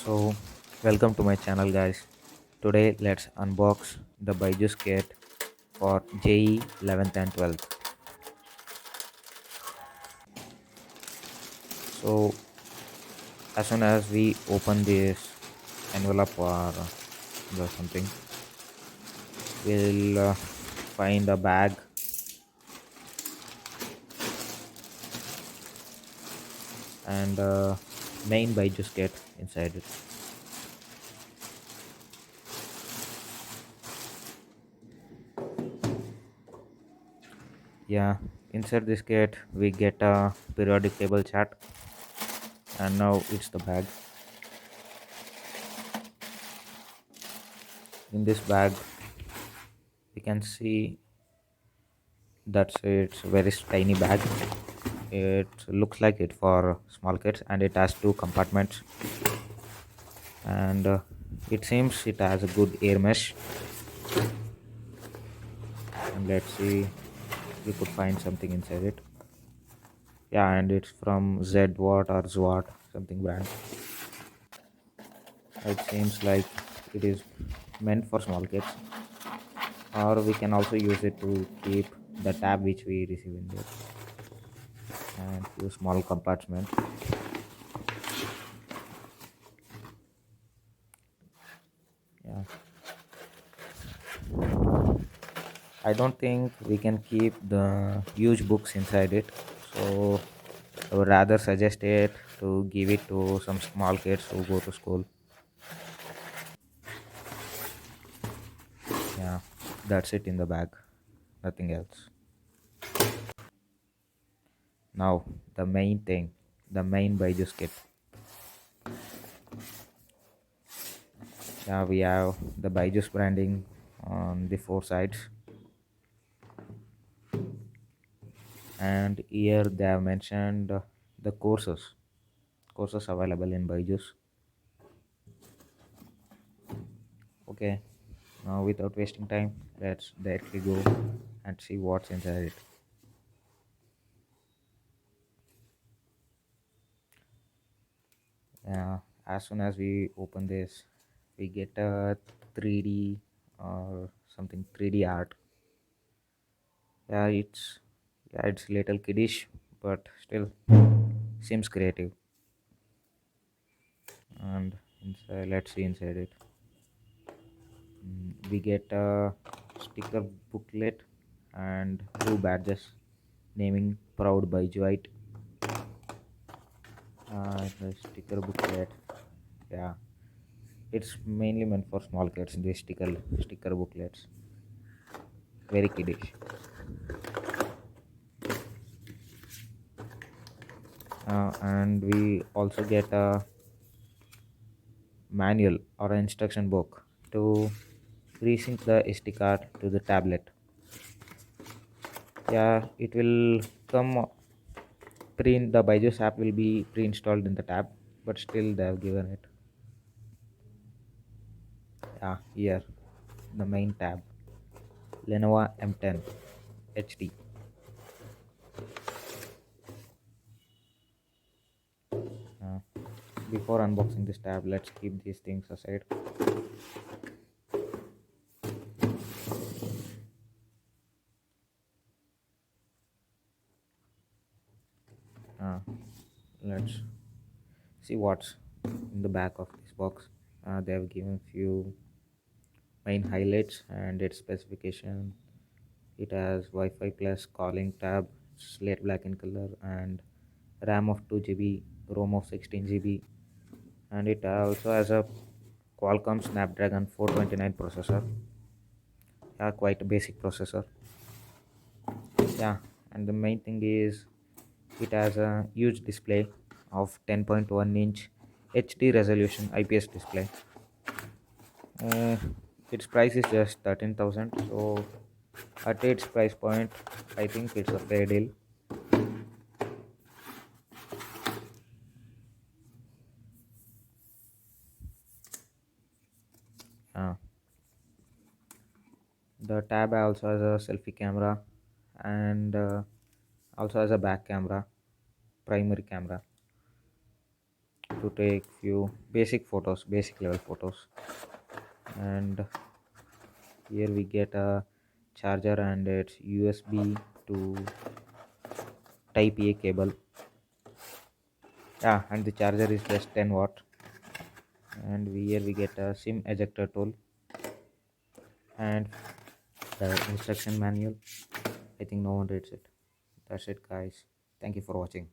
So, welcome to my channel, guys. Today, let's unbox the BYJU'S kit for JEE 11th and 12th. So, as soon as we open this envelope or the something, we'll find a bag and main BYJU'S kit inside it. Yeah, inside this kit, we get a periodic table chart, and now it's the bag. In this bag, we can see that's it's very tiny bag. It looks like it for small kids, and it has two compartments, and it seems it has a good air mesh. And let's see if we could find something inside it. Yeah, and it's from ZWatt or ZWatt something brand. It seems like it is meant for small kids, or we can also use it to keep the tab which we receive in there, and few small compartments. Yeah, I don't think we can keep the huge books inside it, so I would rather suggest it to give it to some small kids who go to school. Yeah, that's it in the bag, nothing else. Now, the main thing, the main BYJU'S kit. Yeah, we have the BYJU'S branding on the four sides, and here they have mentioned the courses available in BYJU'S. Okay, now without wasting time, let's directly go and see what's inside it. Yeah, as soon as we open this, we get a 3D or something 3D art. Yeah, it's little kiddish, but still seems creative. And inside, let's see inside it. We get a sticker booklet and two badges naming proud by Juite. The sticker booklet, yeah, it's mainly meant for small kids. The sticker booklets, very kiddish. And we also get a manual or an instruction book to resync the SD card to the tablet. Yeah, it will come the BYJU'S app will be pre-installed in the tab, but still they have given it. Yeah, here the main tab, Lenovo M10 HD. Uh, Before unboxing this tab, let's keep these things aside. Uh, let's see what's in the back of this box. They have given few main highlights and its specification. It has Wi-Fi plus calling tab, slate black in color, and RAM of 2 GB, ROM of 16 GB, and it also has a Qualcomm Snapdragon 429 processor. Yeah, quite a basic processor. Yeah, and the main thing is it has a huge display of 10.1-inch HD resolution IPS display. Uh, its price is just 13,000, so at its price point, I think it's a fair deal. Uh, the tab also has a selfie camera and also has a back camera, primary camera. to take few basic photos, basic level photos. And here we get a charger and its USB to type A cable. Yeah, and the charger is just 10 watt. And here we get a SIM ejector tool and the instruction manual. I think no one reads it. That's it, guys. Thank you for watching.